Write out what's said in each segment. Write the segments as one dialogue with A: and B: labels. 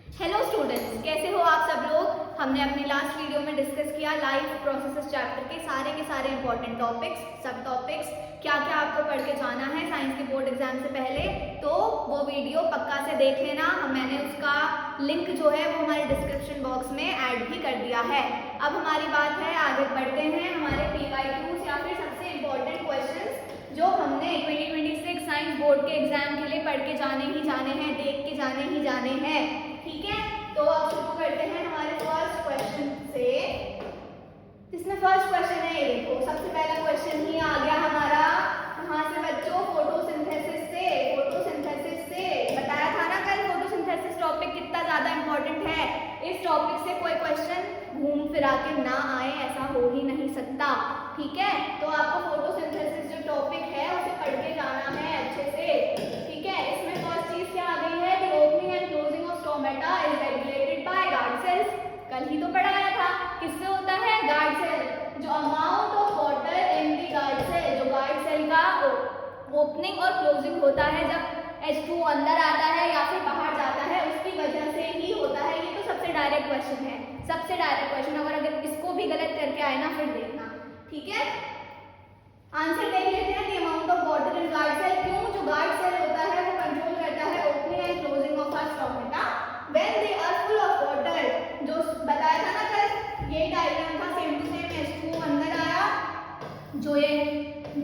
A: Hello students, कैसे हो आप सब लोग। हमने अपनी लास्ट वीडियो में डिस्कस किया लाइफ प्रोसेसेस चैप्टर के सारे इंपॉर्टेंट टॉपिक्स, सब टॉपिक्स, क्या क्या आपको पढ़ के जाना है साइंस के बोर्ड एग्जाम से पहले। तो वो वीडियो पक्का से देख लेना, मैंने उसका लिंक जो है वो हमारे डिस्क्रिप्शन बॉक्स में ऐड भी कर दिया है। अब हमारी बात है, आगे बढ़ते हैं हमारे PYQs या फिर सबसे इम्पोर्टेंट क्वेश्चन जो हमने 2026 साइंस बोर्ड के एग्जाम के लिए पढ़ के जाने हैं, देख के जाने हैं। ठीक है, तो अब शुरू करते हैं हमारे फर्स्ट क्वेश्चन से। जिसमें फर्स्ट क्वेश्चन है, ये देखो, सबसे पहला क्वेश्चन ही आ गया हमारा। कहाँ से बच्चों? फोटोसिंथेसिस से बताया था ना कल, फोटोसिंथेसिस टॉपिक कितना ज्यादा इंपॉर्टेंट है। इस टॉपिक से कोई क्वेश्चन घूम फिरा के ना आए, ऐसा हो ही नहीं सकता। ठीक है, तो आपको फोटोसिंथेसिस जो टॉपिक है उसे पढ़ के जाना है अच्छे से। ठीक है, इसमें फर्स्ट चीज क्या आ गई है कि opening and closing of stomata is regulated by guard cells. कल ही तो पढ़ाया था, किससे होता है? Guard cell. जो amount of water in the guard cell, जो गार्ड सेल का ओपनिंग और क्लोजिंग होता है जब H2 अंदर आता है या फिर बाहर जाता है, उसकी वजह से ही होता है। ये तो सबसे डायरेक्ट क्वेश्चन है, सबसे डायरेक्ट क्वेश्चन। अगर इसको भी गलत करके आए ना, फिर देखना। ठीक है, आंसर देख लेते हैं। The amount of water in guard cell, क्यों? जो गार्ड सेल होता है वो कंट्रोल करता है opening and closing of our stomata when they are full of water. जो बताया था ना कल, ये डायग्राम था, सेम टू सेम। H2 अंदर आया, जो ये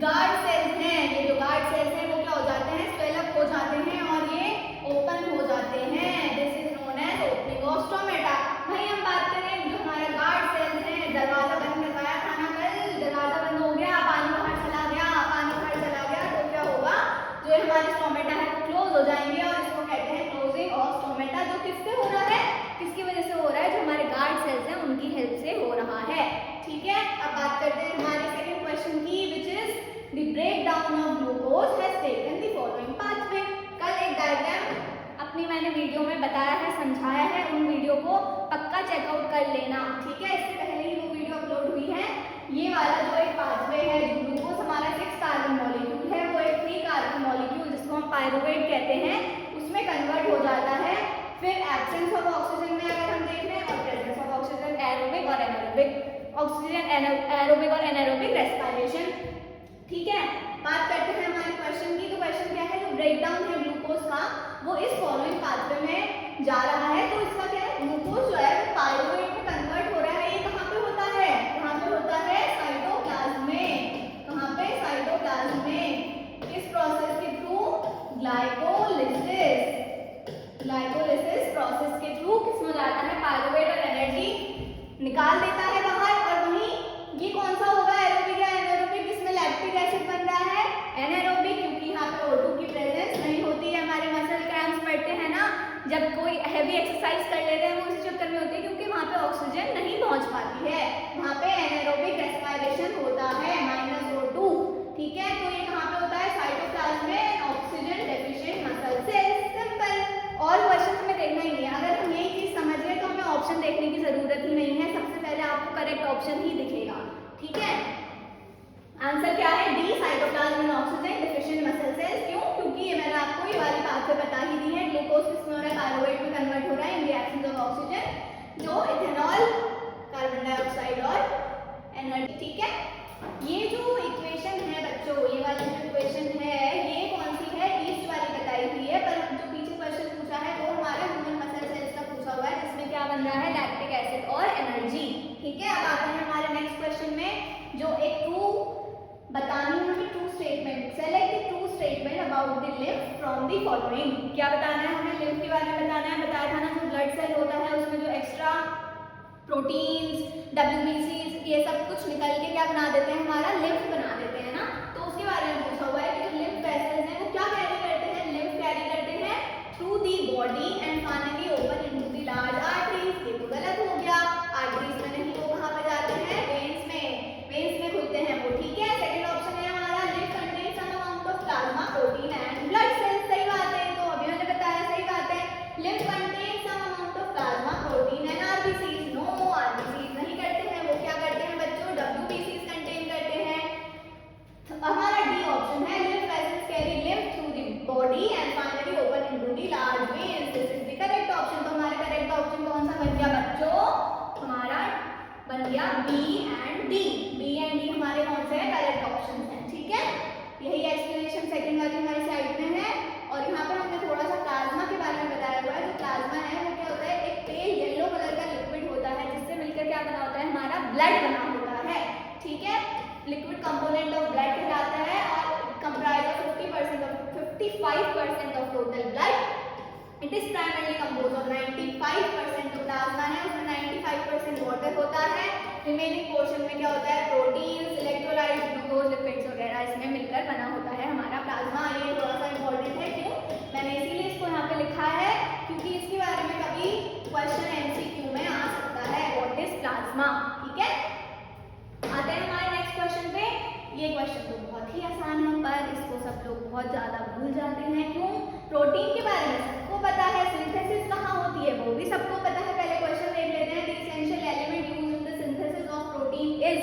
A: गार्ड सेल्स हैं, ये जो गार्ड सेल्स हैं वो क्या हो जाते हैं? स्वेल अप हो जाते हैं और ये ओपन हो जाते हैं। This is known as opening of stomata. भाई हम बात करें जो हमारा गार्ड सेल्स हैं, दरवाजा बंद करवाया था ना कल, दरवाजा बंद हो गया, पानी बाहर चला गया, तो क्या होगा? जो हमारे स्टोमेटा है वो क्लोज हो जाएंगे और इसको कहते हैं क्लोजिंग ऑफ स्टोमेटा। जो किससे हो रहा है, किसकी वजह से हो रहा है? जो हमारे गार्ड सेल्स हैं उनकी हेल्प से हो रहा है। ठीक है, अब बात करते हैं हमारे सेकंड क्वेश्चन की, which is the breakdown of glucose has taken the following pathway. कल एक डायग्राम अपनी मैंने वीडियो में बताया है, समझाया है, उन वीडियो को पक्का चेकआउट कर लेना। ठीक है, इससे पहले ही वो वीडियो अपलोड हुई है। ये वाला जो एक पाथवे है, जो ग्लूकोज हमारा 6 कार्बन मॉलिक्यूल है, वो एक 3 कार्बन मॉलिक्यूल जिसको हम पायरुवेट कहते हैं, उसमें कन्वर्ट हो जाता है। फिर एब्सेंस ऑफ ऑक्सीजन में अगर हम देख लें और प्रेजेंस ऑफ ऑक्सीजन, एरोबिक और एनारोबिक ऑक्सीजन, एरोबिक और एनारोबिक रेस्पिरेशन। ठीक है, बात करते हैं हमारे क्वेश्चन की। तो क्वेश्चन क्या है? जो ब्रेकडाउन है ग्लूकोज का वो इस फॉलोइंग पाथवे में जा रहा है। तो इसका क्या है? ग्लूकोज जो है वो पायरुवेट में कन्वर्ट हो रहा है। ये कहाँ पे होता है? कहाँ पे होता है? साइटोप्लाज्म में। कहाँ पे? साइटोप्लाज्म में। किस प्रोसेस के थ्रू? ग्लाइकोलिसिस। ग्लाइकोलिसिस प्रोसेस के थ्रू किसमें जाता है? पायरुवेट और एनर्जी निकाल देता है बाहर। और वहीं ये कौन सा होगा? एरोबिक या एनारोबिक? जिसमें लैक्टिक एसिड बन रहा है एनारोबिक, क्योंकि यहाँ पे O2 की प्रेजेंस नहीं होती है। हमारे मसल क्रैम्प्स पड़ते हैं ना, जब कोई हैवी एक्सरसाइज कर लेते हैं, वो इसी चक्कर में होती है क्योंकि वहाँ पे ऑक्सीजन नहीं पहुंच पाती है। वहाँ पे एनारोबिक रेस्पिरेशन होता है, -O2। ठीक है, तो ये कहाँ पे होता है? साइटोप्लाज्म में, oxygen deficient muscle cells. Simple. और क्वेश्चन हमें देखना ही नहीं है। अगर हम यही चीज समझ गए तो हमें ऑप्शन देखने की जरूरत ही नहीं है, सबसे पहले आपको करेक्ट ऑप्शन ही दिखेगा। ठीक है, आंसर क्या है? डी, साइटोप्लाज्म में ऑक्सीजन डेफिशिएंट मसल सेल्स। क्यों? क्योंकि ये मैंने आपको ये वाली बात पे बता ही दी है। ग्लूकोज किसमें हो रहा है? पायरुवेट में कन्वर्ट हो रहा है in the absence of oxygen, जो इथेनॉल, कार्बन डाइऑक्साइड और एनर्जी। ठीक है, ये जो इक्वेशन है बच्चों, ये वाली जो इक्वेशन है, ये कौन सी है? ईस्ट वाली बताई हुई है। पर जो पीछे क्वेश्चन पूछा है वो हमारा ह्यूमन मसल सेल्स का पूछा हुआ है, जिसमें क्या बन रहा है? लैक्टिक एसिड और एनर्जी। ठीक है, अब आते हैं हमारे नेक्स्ट क्वेश्चन में, जो एक ट्रू बतानी है हमें, true statement. Select the true statement about the lymph from the following. क्या बताना है हमें? लिम्फ के बारे में बताना है। बताया था ना, जो ब्लड सेल होता है उसमें जो एक्स्ट्रा प्रोटीन्स, WBCs, ये सब कुछ निकल के क्या बना देते हैं? हमारा लिम्फ बना देते हैं ना। तो उसके बारे में पूछा हुआ है कि जो लिम्फ वेसल्स हैं वो क्या कैरी करते हैं? लिम्फ कैरी करते हैं through the body and finally open into the large arteries. ये तो गलत हो गया, आर्टरीज में नहीं, वो कहाँ पे जाते हैं? वेन्स में। वेन्स में खुलते हैं वो। ठीक है, सेकंड ऑप्शन है हमारा, lymph contains some amount of plasma protein and blood cells. सही बात है, तो अभी मैंने बताया, सही बात है। Lymph contains some amount of plasma protein and RBCs। No, RBCs नहीं करते हैं, वो क्या करते हैं बच्चों? WBCs कंटेन करते हैं। तो हमारा डी ऑप्शन है, lymph vessels carry lymph through the body and finally open into the large veins. This is the correct option. तो हमारा करेक्ट ब्लड बना होता है, ठीक है। लिक्विड कंपोनेंट ऑफ ब्लड कहलाता है और comprise of 55% of total blood. It is primarily compose of 95% जो प्लाज्मा है उसमें 95% वाटर होता है। रिमेनिंग पोर्शन में क्या होता है, प्रोटीन्स, इलेक्ट्रोलाइट, ग्लूकोज, लिपिड्स वगैरह इसमें मिलकर बना होता है हमारा प्लाज्मा। ये थोड़ा सा इंपॉर्टेंट है, क्यों मैंने इसीलिए इसको यहाँ पे लिखा है क्योंकि इसके बारे में कभी क्वेश्चन एमसीक्यू में आ सकता है, व्हाट इज प्लाज्मा, ठीक है। आते हैं हमारे नेक्स्ट क्वेश्चन पे। ये क्वेश्चन तो बहुत ही आसान है पर इसको सब लोग बहुत ज्यादा भूल जाते हैं, क्यों? प्रोटीन के बारे में सबको पता है, सिंथेसिस कहाँ होती है वो भी सबको पता है। पहले क्वेश्चन देख लेते हैं, the essential element used in the synthesis of protein is,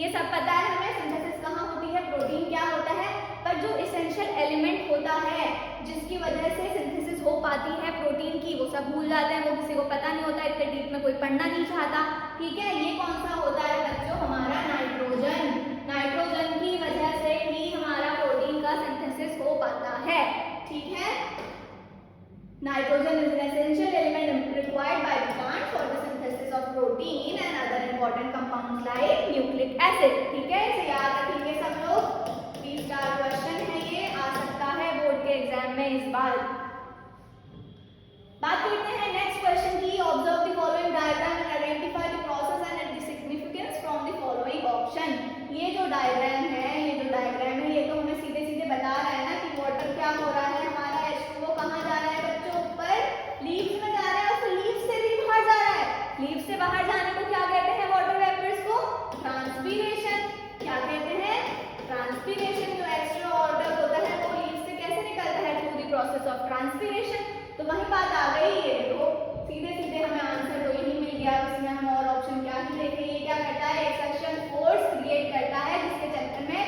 A: ये सब पता है हमें, सिंथेसिस कहाँ होती है, प्रोटीन क्या होता है। पर जो एसेंशियल एलिमेंट होता है जिसकी वजह से सिंथेसिस हो पाती है प्रोटीन की, वो सब भूल जाते हैं, वो किसी को पता नहीं होता, इतने डीप में कोई पढ़ना नहीं चाहता, ठीक है। ये कौन सा होता है बच्चों, हमारा नाइट्रोजन। नाइट्रोजन की वजह से ही हमारा प्रोटीन का सिंथेसिस हो पाता है, ठीक है। Nitrogen is an essential element required by the plant for the synthesis of protein and other important compounds like nucleic acid, ठीक है। इसे याद रखेंगे सब लोग, 3 स्टार क्वेश्चन है, ये आ सकता है बोर्ड के एग्जाम में इस बार। बात करते हैं नेक्स्ट क्वेश्चन की। Observe the following diagram and identify the process and its significance from the following option. ये जो डायग्राम है, ये तो हमें सीधे सीधे बता रहा है ना कि वाटर क्या हो रहा है, हमारा H2O कहाँ जा रहा है बच्चों, ऊपर लीव्स में जा रहा है और फिर लीव्स से भी बाहर जा रहा है। लीव्स से बाहर जाने को क्या कहते हैं, वाटर वेपर्स को ट्रांसपीरेशन। क्या कहते हैं, ट्रांसपीरेशन। जो एक्स्ट्रा वाटर होता है वो लीव्स से कैसे निकलता है, through the process of transpiration. तो वही बात आ गई है, तो सीधे सीधे हमें आंसर तो यही मिल गया, इसमें हम और ऑप्शन क्या ही देखें। ये क्या करता है, एक सक्शन फोर्स क्रिएट करता है जिसके चक्कर में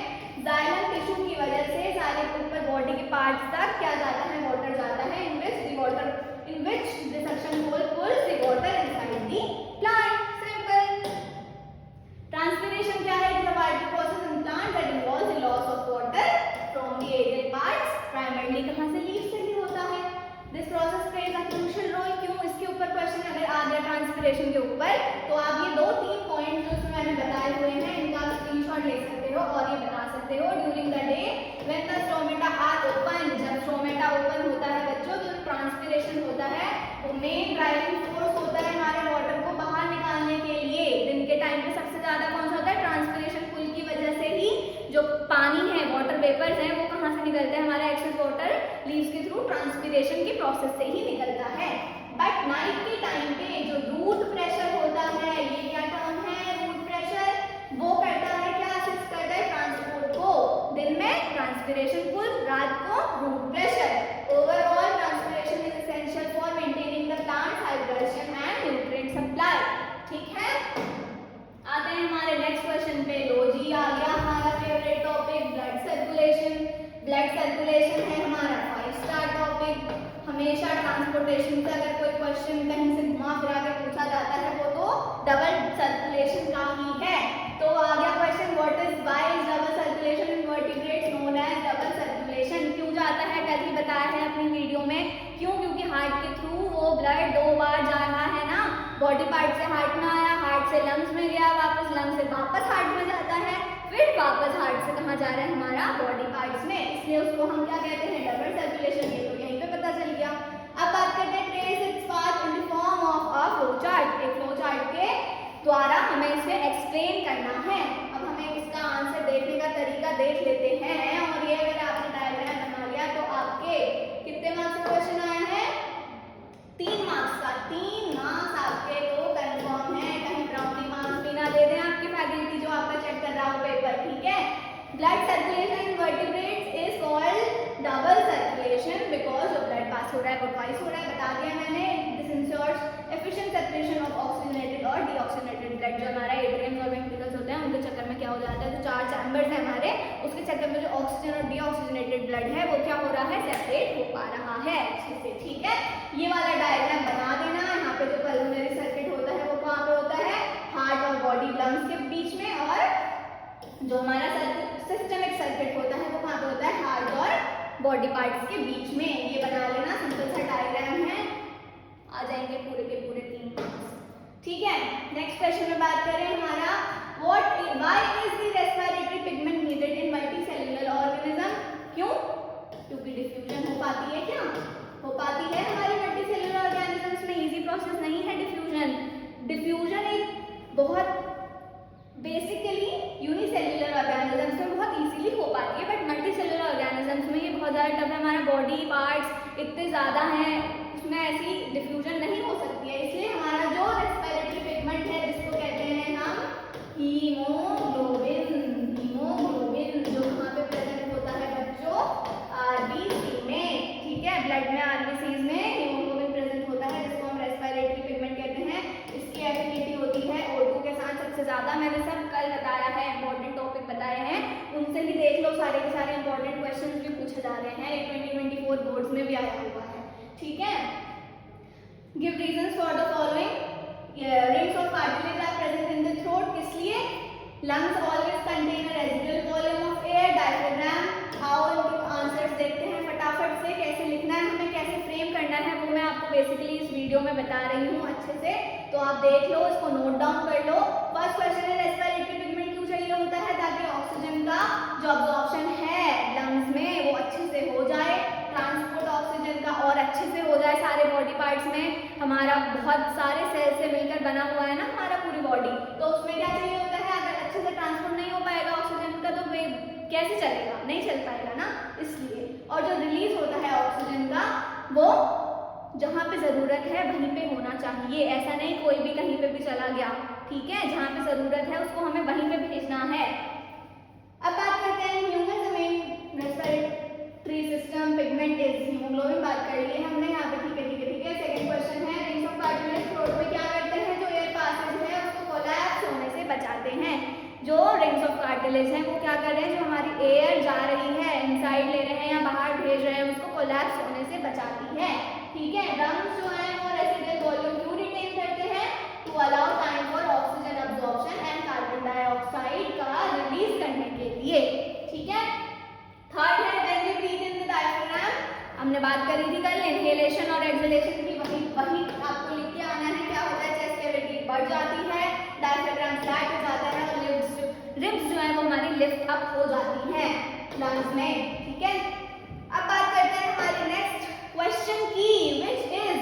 A: जाइलम टिश्यू की वजह से सारे ऊपर बॉडी के पार्ट्स तक क्या जाता है, वाटर जाता है, इन which the suction hole pulls the water inside the plant. Simple. Transpiration क्या है, it is a vital process in plant that involves the loss of water from the aerial parts. Primarily कहाँ से, leaf से ही होता है। This process plays a crucial role, क्यों, इसके ऊपर क्वेश्चन अगर आ गया ट्रांसपिरेशन के ऊपर तो आप ये 2-3 पॉइंट जो उसमें मैंने बताए हुए हैं इनका स्क्रीनशॉट ले सकते हो और ये बता सकते हो। During the day when the stomata are open, जब स्ट्रोमेटा ओपन होता है बच्चों तो ट्रांसपिरेशन होता है, वो मेन ड्राइविंग फोर्स होता है हमारे वाटर को बाहर निकालने के लिए। दिन के टाइम पे सबसे ज्यादा कौन सा होता है, ट्रांसपिरेशन। पुल की वजह से ही जो पानी है, वाटर वेपर्स हैं, वो कहाँ से निकलते हैं, हमारा एक्सेस वाटर लीव्स के थ्रू ट्रांसपिरेशन की प्रोसेस से ही निकलता है। बट नाइट के टाइम पे जो रूट प्रेशर होता है, ये क्या टर्म है, रूट प्रेशर, वो करता है क्या, असिस्ट करता है ट्रांसपोर्ट को। दिन में ट्रांसपिरेशन पुल, रात को root pressure. Overall transpiration is essential for maintaining the plant hydration and nutrient supply, ठीक है। आते हैं हमारे नेक्स्ट क्वेश्चन पे। लो जी, आ गया हमारा favourite topic, blood circulation. Blood circulation है हमारा 5 स्टार टॉपिक। हमेशा ट्रांसपोर्टेशन का अगर कोई क्वेश्चन कहीं से घुमा फिरा के पूछा जाता है वो तो डबल सर्कुलेशन का ही है। तो आ गया question, what is why is double circulation in vertebrates known as double circulation. क्यों जाता है, कल ही बताया है अपनी वीडियो में, क्यों, क्योंकि हार्ट के थ्रू वो ब्लड 2 बार जा रहा है ना, बॉडी पार्ट से हार्ट में आया, हार्ट से लंग्स में गया, वापस लंग्स से वापस हार्ट में जाता है, फिर वापस हार्ट से कहाँ जा रहा है, हमारा बॉडी पार्ट्स में, इसलिए उसको हम क्या कहते हैं, डबल सर्कुलेशन। ये तो यहीं पे पता चल गया। अब बात करते हैं trace its path in the form of a flow chart. एक फ्लो चार्ट के द्वारा हमें इसे एक्सप्लेन करना है। अब हमें इसका आंसर देखने का तरीका देख लेते हैं, और ये अगर आपने डायग्राम बना लिया तो आपके कितने मार्क्स का क्वेश्चन आया है, 3 मार्क्स का। 3 मार्क्स आपके तो कंफर्म है, कहीं ब्राउनी मार्क्स भी ना दे दें आपकी फैकल्टी जो आपका चेक कर रहा हो पेपर, ठीक है। Blood circulation in vertebrates is called double circulation because जो ब्लड पास हो रहा है वो ट्वाइस हो रहा है, बता दिया मैंने। This ensures efficient separation of oxygenated और डीऑक्सीजनेटेड ब्लड। जो हमारा एट्रियम्स और वेंट्रिकल्स होते हैं उनके चक्कर में क्या हो जाता है, जो 4 चैम्बर्स हैं हमारे, उसके चक्कर में जो ऑक्सीजन और डीऑक्सीजनेटेड ब्लड है वो क्या हो रहा है, सेपरेट हो पा रहा है अच्छे से, ठीक है। ये वाला डायग्राम बना देना। यहाँ पे जो पल्मोनरी सर्किट होता है वो कहाँ पे होता है, हार्ट और बॉडी लंग्स के बीच में, और जो हमारा सिस्टमिक सर्किट होता है वो कहाँ पे होता है, हार्ट और बॉडी पार्ट्स के बीच में। ये बना लेना, सिंपल सा डायग्राम है, आ जाएंगे पूरे के पूरे 3 मार्क्स, ठीक है। नेक्स्ट क्वेश्चन में बात करें हमारा डिफ्यूजन नहीं हो सकती है, इसलिए हमारा जो रेस्पिरेटरी पिगमेंट है जिसको कहते हैं हम हीमोग्लोबिन, हीमोग्लोबिन जो वहाँ पे प्रेजेंट होता है बच्चों आरबीसी में, ठीक है, ब्लड में आरबीसी में हीमोग्लोबिन प्रेजेंट होता है जिसको हम रेस्पिरेटरी पिगमेंट कहते हैं। इसकी एफिनिटी होती है O2 के साथ सबसे ज्यादा, मैंने सब कल बताया है, इंपॉर्टेंट टॉपिक बताए हैं, उनसे ही देख लो, सारे के सारे इंपॉर्टेंट क्वेश्चंस भी पूछे जा रहे हैं, 2024 बोर्ड्स में भी आया हुआ है, ठीक है। Give reasons for the following, rings of cartilage are present in the throat, किस लिए? Lungs always contain a residual volume of air, diaphragm, how इनके आंसर्स देखते हैं फटाफट से, कैसे लिखना है हमें, कैसे फ्रेम करना है वो मैं आपको बेसिकली इस वीडियो में बता रही हूँ अच्छे से, तो आप देख लो, इसको नोट डाउन कर लो। फर्स्ट क्वेश्चन है रेस्पिरेटरी पिगमेंट क्यों चाहिए होता है? ताकि ऑक्सीजन का जो अब्जॉर्प्शन है लंग्स में वो अच्छे से हो जाए, ट्रांसपोर्ट ऑक्सीजन का और अच्छे से हो जाए सारे बॉडी पार्ट्स में। हमारा बहुत सारे सेल से मिलकर बना हुआ है ना हमारा पूरी बॉडी, तो उसमें क्या चाहिए होता है? अगर अच्छे से ट्रांसपोर्ट नहीं हो पाएगा ऑक्सीजन का तो कैसे चलेगा? नहीं चल पाएगा ना, इसलिए। और जो रिलीज होता है ऑक्सीजन का वो जहाँ पे जरूरत है वहीं पे होना चाहिए, ऐसा नहीं कोई भी कहीं पे भी चला गया, ठीक है, जहाँ पे जरूरत है उसको हमें वहीं पे भेजना है। अब बात करते हैं human main respiratory system pigment is haemoglobin, बात कर लिए हमने यहाँ पे, ठीक है ठीक है ठीक है। सेकंड क्वेश्चन है रिंग्स ऑफ कार्टिलेज थ्रोट में क्या करते हैं? जो एयर पासेज है उसको कोलैप्स होने से बचाते हैं। जो रिंग्स ऑफ कार्टिलेज हैं वो क्या कर रहे हैं? जो हमारी एयर जा रही है इनसाइड ले रहे हैं या बाहर भेज रहे हैं उसको कोलैप्स होने से बचाती है, ठीक है। लंग्स जो है वो रेसिडुअल वॉल्यूम क्यों रिटेन करते हैं? To allow time for oxygen absorption and carbon dioxide का रिलीज करने के लिए, ठीक है। थर्ड है when we breathe in the diaphragm, हमने बात करी थी कल, इनहेलेशन और एक्सहेलेशन की, वही आपको लिख के आना है। क्या होता है? चेस्ट कैविटी बढ़ जाती है, डायफ्राम फ्लैट हो जाता है और रिब्स जो है वो हमारी लिफ्ट अप हो जाती है लंग्स में, ठीक है। अब बात करते हैं हमारे नेक्स्ट क्वेश्चन की, which is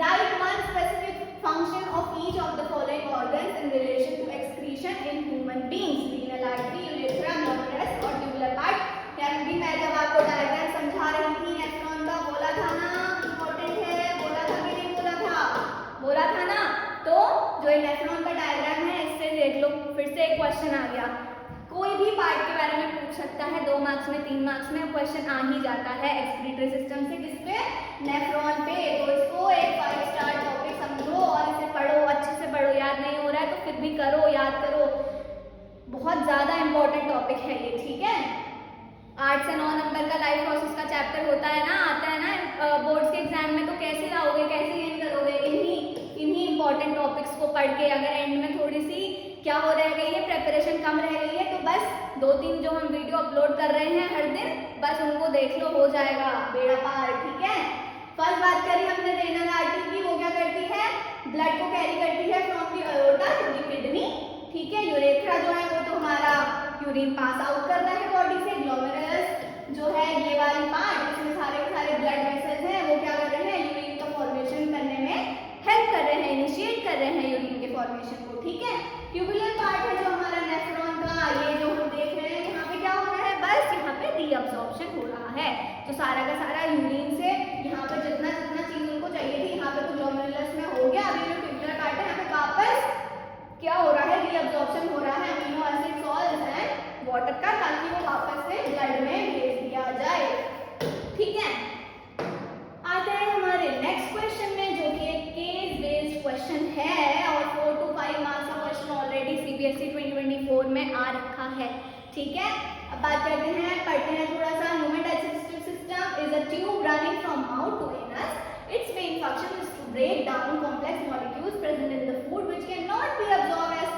A: write one specific function of each of the following organs in relation to excretion in human beings, renal artery, urethra, glomerulus और ट्यूबुलर पार्ट। यानी भी मैं जब आपको डायग्राम समझा रही थी नेफ्रॉन का, बोला था ना इंपॉर्टेंट है, बोला था कि नहीं बोला था? बोला था ना। तो जो नेफ्रॉन का डायग्राम है इससे देख लो, फिर से एक क्वेश्चन आ गया, कोई भी पार्ट के बारे में पूछ सकता है, 2 मार्क्स में 3 मार्क्स में क्वेश्चन आ ही जाता है एक्सक्रीटरी सिस्टम से, किस पे? नेफ्रॉन पे। तो इसको एक 5 स्टार टॉपिक समझो और इसे पढ़ो, अच्छे से पढ़ो, याद नहीं हो रहा है तो फिर भी करो, याद करो, बहुत ज्यादा इंपॉर्टेंट टॉपिक है ये, ठीक है। 8 से 9 नंबर का लाइफ प्रोसेस का चैप्टर होता है ना, आता है ना बोर्ड्स के एग्जाम में, तो कैसे लाओगे, कैसे गेन करोगे? इन्हीं इंपॉर्टेंट टॉपिक्स को पढ़ के। अगर एंड में थोड़ी सी क्या हो रह गई है, प्रेपरेशन कम रह गई है, तो बस 2-3 जो हम वीडियो अपलोड कर रहे हैं हर दिन, बस उनको देख लो, हो जाएगा बेड़ा पार, ठीक है। फर्स्ट बात करी हमने रेनल आर्टरी की, वो क्या करती है? ब्लड को कैरी करती है from the aorta to the kidney, ठीक है। यूरेथ्रा जो है वो तो हमारा यूरिन पास आउट कर रहा है बॉडी से। ग्लोमेरुलस जो है ये वाली पार्ट, इसमें सारे के सारे ब्लड वेसल्स हैं, वो क्या कर रहे हैं? यूरिन का फॉर्मेशन करने में हेल्प कर रहे हैं, इनिशिएट कर रहे हैं यूरिन के फॉर्मेशन को, ठीक है। ट्यूबुलर पार्ट है जो हमारा नेफ्रॉन का, ये जो हम देख रहे हैं यहाँ पे क्या हो रहा है? बस यहाँ पे रीअब्जॉर्प्शन हो रहा है, तो सारा का सारा यूरिन से यहाँ पे जितना जितना चीज उनको चाहिए थी यहाँ पे तो ग्लोमेरुलस में हो गया। अभी जो ट्यूबुलर पार्ट है यहाँ पे वापस क्या हो रहा है? रीअब्जॉर्प्शन हो रहा है amino acid salts and water का, ताकि वो वापस से ब्लड में भेज दिया जाए, ठीक है। आते हैं हमारे नेक्स्ट क्वेश्चन में, जो कि एक केस बेस्ड क्वेश्चन है और 4 to 5 मार्क्स का क्वेश्चन ऑलरेडी सीबीएसई 2024 में आ रखा है, ठीक है। अब बात करते हैं, पढ़ते हैं थोड़ा सा। Human digestive system is a tube running from mouth to anus. Its main function is to break down complex molecules present in the food which cannot be absorbed as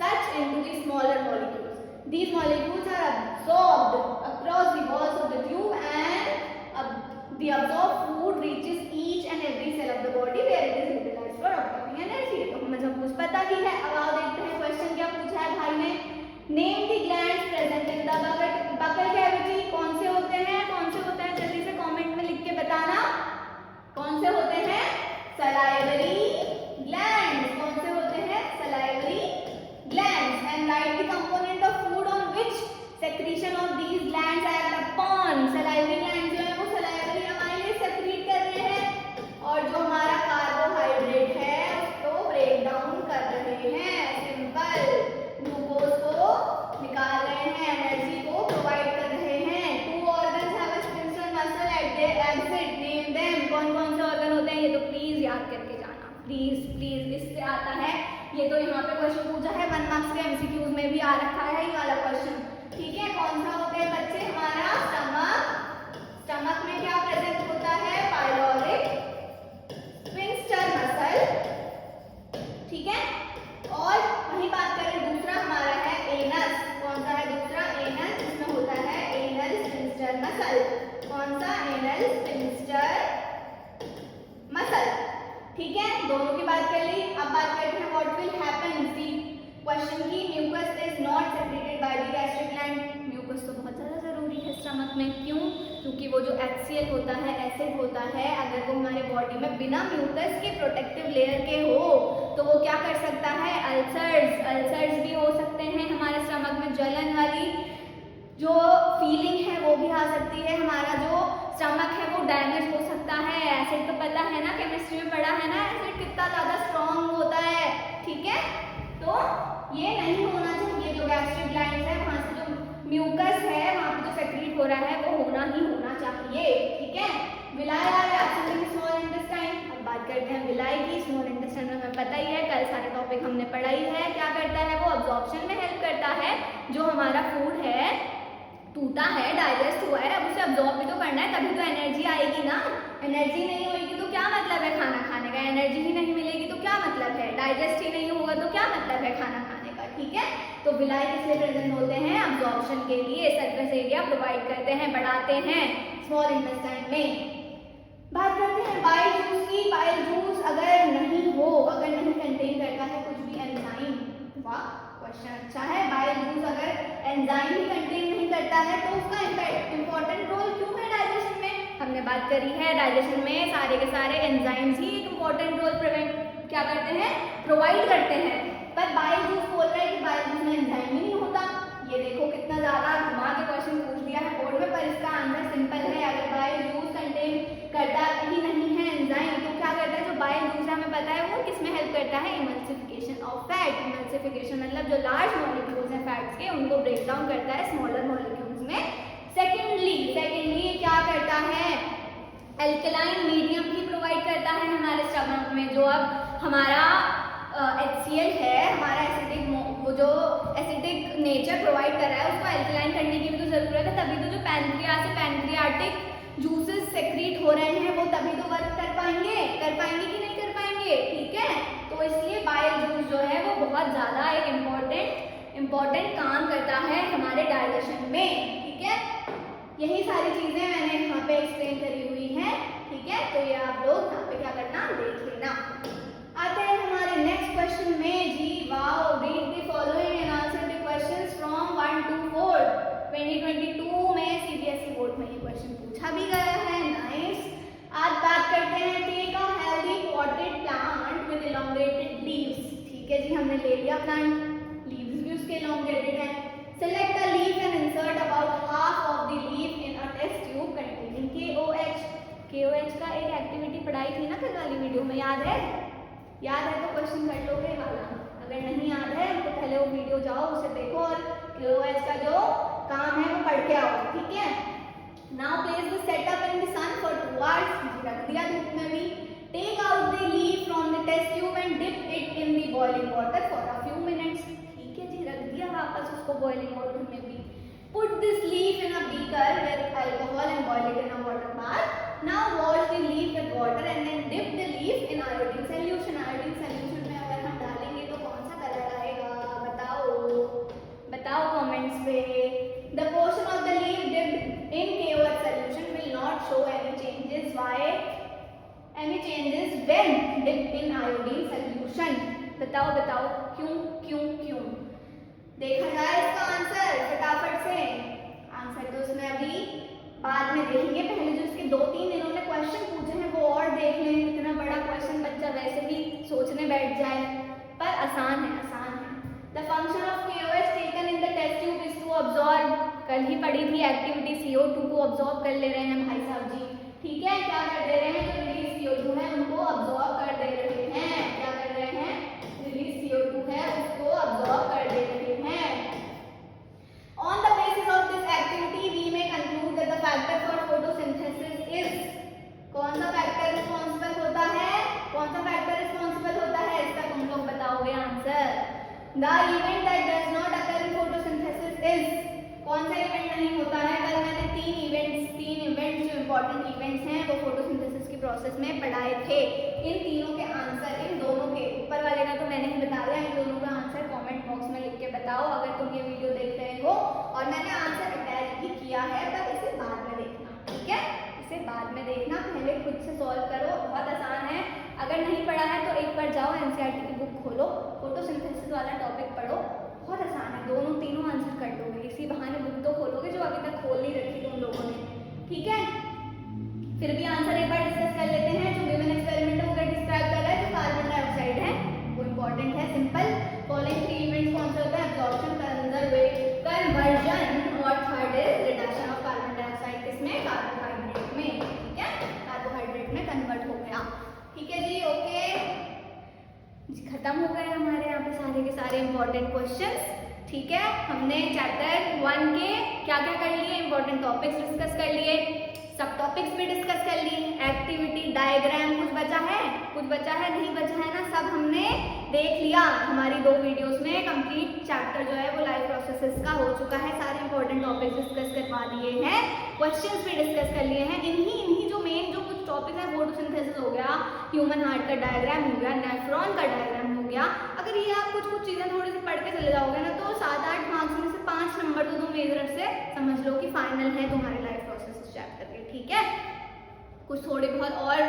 A: such into the smaller molecules. These molecules are absorbed across the walls of the tube and the absorbed food reaches each and every cell of the body where it is utilized for obtaining energy. तो हमें सब कुछ पता ही है। अब आओ देखते हैं क्वेश्चन क्या पूछा है भाई ने। Name the glands present in the buccal cavity. कौन से होते हैं, कौन से होते हैं, जल्दी से कमेंट में लिख के बताना कौन से होते हैं। Salivary glands. कौन से होते हैं, salivary glands. And right the component of food on which secretion of these glands act upon. Salivary gland जो है वो salivary amylase secrete please please, इससे आता है। ये तो यहाँ पे क्वेश्चन पूछा है 1 मार्क्स के एमसीक्यूज में भी आ रखा है ये वाला क्वेश्चन, ठीक है। कौन सा होता है बच्चे हमारा स्टमक। स्टमक में क्या प्रेजेंट होता है, पाइलोरिक स्फिंक्टर मसल, ठीक है। और वही बात करें दूसरा हमारा है एनस। कौन सा है दूसरा, एनस, इसमें होता है एनल स्फिंक्टर मसल। कौन सा, एनल स्फिंक्टर मसल, ठीक है। दोनों की बात कर ली। अब बात करते हैं what will happen, see question की, mucus is not secreted by the gastric gland. Mucus तो बहुत ज्यादा जरूरी है स्टमक में, क्यों, क्योंकि वो जो HCl होता है, एसिड होता है, अगर वो हमारे बॉडी में बिना म्यूकस के प्रोटेक्टिव लेयर के हो तो वो क्या कर सकता है, अल्सर्स भी हो सकते हैं हमारे स्टमक में, जलन वाली जो फीलिंग है वो भी आ सकती है, हमारा जो स्टमक है वो डैमेज हो सकता है। एसिड तो पता है ना, केमिस्ट्री में पढ़ा है ना, एसिड कितना ज्यादा स्ट्रॉन्ग होता है, ठीक है। तो ये नहीं होना चाहिए, जो गैस्ट्रिक ग्लैंड है वहां से जो म्यूकस है वहां पे जो सेक्रेट हो रहा है वो होना ही होना चाहिए, ठीक है। विलाय स्मॉल इंटेस्टाइन। अब बात करते हैं विलाय की। स्मॉल इंटेस्टाइन में हमें पता ही है, कल सारे टॉपिक हमने पढ़ाई है। क्या करता है वो, अब्जॉर्प्शन में हेल्प करता है। जो हमारा फूड है टूटा है, डाइजेस्ट हुआ है, अब उसे अब्जॉर्ब भी तो करना है, तभी तो एनर्जी आएगी ना। एनर्जी नहीं होगी तो क्या मतलब है खाना खाने का, एनर्जी ही नहीं मिलेगी तो क्या मतलब है, डाइजेस्ट ही नहीं होगा तो क्या मतलब है खाना खाने का, ठीक है। तो विलाय किस लिए प्रेजेंट होते हैं, अब्जॉर्प्शन के लिए, सरफेस एरिया प्रोवाइड करते हैं, बढ़ाते हैं स्मॉल इंटेस्टाइन में। बात करते हैं बाइल जूस की। बाइल जूस अगर नहीं हो, अगर नहीं कंटेन करता है कुछ भी एंजाइम, वाह क्वेश्चन अच्छा है, बाइल जूस अगर एंजाइम ही कंटेन नहीं करता है तो उसका इंपॉर्टेंट रोल क्यों है डाइजेशन में, हमने बात करी है डाइजेशन में सारे के सारे एंजाइम्स ही एक इंपॉर्टेंट रोल क्या करते हैं, प्रोवाइड करते हैं। पर बाइल जूस बोल रहा है कि बाइल जूस में एंजाइम ही नहीं होता। ये देखो कितना ज्यादा घुमा के क्वेश्चन पूछ दिया है बोर्ड में, पर इसका आंसर सिंपल है। अगर बाइल जूस कंटेन करता ही नहीं है एंजाइम तो क्या करता है, जो बाइल जूस हमें पता है वो किसमें हेल्प करता है, इमल्सिफिकेशन ऑफ फैट। इमल्सिफिकेशन मतलब जो लार्ज मॉलिक्यूल्स हैं फैट्स के उनको ब्रेक डाउन करता है स्मॉलर मॉलिक्यूल्स में। सेकेंडली क्या करता है, एल्कलाइन मीडियम भी प्रोवाइड करता है हमारे स्टमक में। जो अब हमारा HCl है, हमारा एसिडिक वो जो एसिडिक नेचर प्रोवाइड कर रहा है उसको एल्कलाइन करने की भी तो जरूरत है, तभी तो जो पैनक्रियास से पैनक्रियाटिक जूसेस सेक्रीट हो रहे हैं वो तभी तो वर्क कर पाएंगे कि नहीं कर पाएंगे, ठीक है। तो इसलिए बाइल जूस जो है वो बहुत ज्यादा एक इम्पोर्टेंट काम करता है हमारे डाइजेशन में, ठीक है। यही सारी चीजें मैंने यहाँ पे एक्सप्लेन करी हुई हैं, ठीक है। तो ये आप लोग यहाँ पे क्या करना, देख लेना। आते हैं हमारे नेक्स्ट क्वेश्चन में जी। Wow, read the following and answer the questions from 1 to 4। 2022 में CBSE बोर्ड में ये क्वेश्चन पूछा भी गया है, नाइस। आज बात करते हैं take a healthy potted plant with elongated leaves, ठीक है जी। हमने ले लिया प्लांट, लीव्स भी उसके इलोंगेटेड है। Select the leaf and insert about half of the leaf in a test tube containing KOH। KOH का एक एक्टिविटी पढ़ाई थी ना कल वाली वीडियो में, याद है? याद है तो क्वेश्चन कर लोगे वाला, अगर नहीं याद है तो पहले वो वीडियो जाओ उसे देखो और KOH का जो काम है वो पढ़ के आओ, ठीक है। Now place the setup in the sun for 2 hours, रख दिया धूप में भी। Take out the leaf from the test tube and dip it in the boiling water for a few minutes, ठीक है जी। रख दिया वापस उसको बॉइलिंग वाटर में भी। Put this leaf in a beaker with alcohol and boil it in a water bath. Now wash the leaf with water and then dip the leaf in iodine solution। iodine solution में अगर हम डालेंगे तो कौन सा colour आएगा, बताओ comments पे। The portion of the leaf dipped in KOH solution will not show any changes. Why? Any changes when dipped in iodine solution? बताओ क्यों? देखा जाए इसका आंसर फटाफट से। आंसर तो उसमें अभी बाद में देखेंगे, पहले जो इसके 2-3 इन्होंने क्वेश्चन पूछे हैं वो और देख लें। इतना बड़ा क्वेश्चन बच्चा वैसे भी सोचने बैठ जाए, पर आसान है। The function of KOH taken in the test tube is to absorb, कल ही पढ़ी थी एक्टिविटी, CO2 को अब्सॉर्ब कर ले रहे हैं भाई साहब जी, ठीक है। क्या कर दे रहे हैं, जो रिलीज CO2 है उनको अब्सॉर्ब कर दे रहे हैं। क्या कर रहे हैं, रिलीज CO2 है उसको अब्सॉर्ब कर दे रहे हैं। On the basis of this activity, we may conclude that the factor for photosynthesis is, कौन सा फैक्टर रिस्पॉन्सिबल होता है, कौन सा factor responsible answer. The event that does not occur in photosynthesis is, कौन सा इवेंट नहीं होता है? कल मैंने तीन इवेंट्स जो इम्पोर्टेंट इवेंट्स हैं वो फोटोसिंथेसिस की प्रोसेस में पढ़ाए थे। इन तीनों के आंसर, इन दोनों के ऊपर वाले का तो मैंने ही बता दिया, इन दोनों का आंसर कमेंट बॉक्स में लिख के बताओ अगर तुम ये वीडियो देख रहे हो। और मैंने आंसर अटैच भी किया है, पर इसे बाद में देखना, ठीक है? इसे बाद में देखना, पहले खुद से सॉल्व करो, बहुत आसान है। अगर नहीं पढ़ा है तो एक बार जाओ एनसीईआरटी की बुक खोलो, फोटोसिंथेसिस वाला टॉपिक पढ़ो, बहुत आसान है, दोनों तीनों आंसर कर लोगे। इसी बहाने बुक तो खोलोगे जो अभी तक खोल नहीं रखी तुम लोगों ने, ठीक है? फिर भी आंसर एक बार डिस्कस कर लेते हैं। जो गिवन एक्सपेरिमेंट वो डिस्क्राइब कर रहा है, जो कार्बन डाइऑक्साइड है वो इंपॉर्टेंट है, सिंपल। फॉलोइंग थ्री इवेंट्स कौन से होते हैं? एब्जॉर्प्शन, कन्वर्जन और third is reduction of carbon dioxide. किसमें? कार्बोहाइड्रेट में, ठीक है? कार्बोहाइड्रेट में कन्वर्ट हो गया, ठीक है जी, ओके। खत्म हो गए हमारे यहाँ पे सारे के सारे इंपॉर्टेंट क्वेश्चंस, ठीक है? हमने चैप्टर 1 के क्या क्या कर लिए? इंपॉर्टेंट टॉपिक्स डिस्कस कर लिए, सब टॉपिक्स भी डिस्कस कर लिए, एक्टिविटी, डायग्राम, कुछ बचा है? नहीं बचा है ना, सब हमने देख लिया। हमारी 2 वीडियोस में कंप्लीट चैप्टर जो है वो लाइफ प्रोसेसेस का हो चुका है, सारे इंपॉर्टेंट टॉपिक्स डिस्कस करवा दिए हैं, क्वेश्चंस भी डिस्कस कर लिए हैं। इन्हीं जो मेन जो कुछ टॉपिक है, फोटोसिंथेसिस हो गया, ह्यूमन हार्ट का डायग्राम हो गया, नेफ्रॉन का डायग्राम हो गया। अगर ये आप कुछ चीजें थोड़ी सी पढ़ के चले जाओगे ना तो 7-8 मार्क्स में से 5 नंबर तो तुम मेजर से समझ लो कि फाइनल है तुम्हारे लाइफ प्रोसेसेस चैप्टर के, ठीक है? कुछ थोड़े बहुत और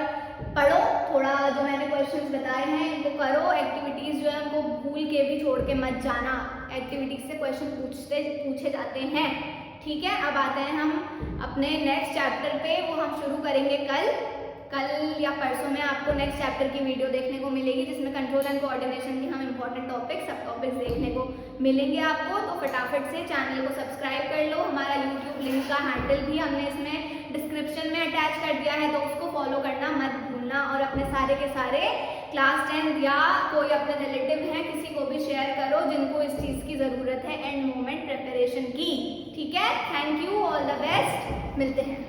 A: पढ़ो, थोड़ा जो मैंने क्वेश्चंस बताए हैं इनको करो, एक्टिविटीज जो है उनको भूल के भी छोड़ के मत जाना, एक्टिविटीज से क्वेश्चन पूछे जाते हैं, ठीक है? अब आते हैं हम अपने नेक्स्ट चैप्टर पे, वो हम शुरू करेंगे कल या परसों में आपको नेक्स्ट चैप्टर की वीडियो देखने को मिलेगी, जिसमें कंट्रोल एंड कोऑर्डिनेशन की हम इंपॉर्टेंट टॉपिक्स, सब टॉपिक्स देखने को मिलेंगे आपको। तो फटाफट से चैनल को सब्सक्राइब कर लो, हमारा यूट्यूब लिंक का हैंडल भी हमने इसमें डिस्क्रिप्शन में अटैच कर दिया है, तो उसको फॉलो करना मत भूलना। और अपने सारे के सारे क्लास 10 या कोई अपने रिलेटिव हैं किसी को भी शेयर करो जिनको इस चीज़ की ज़रूरत है एंड मोमेंट प्रिपरेशन की, ठीक है? Thank you, all the best, मिलते हैं।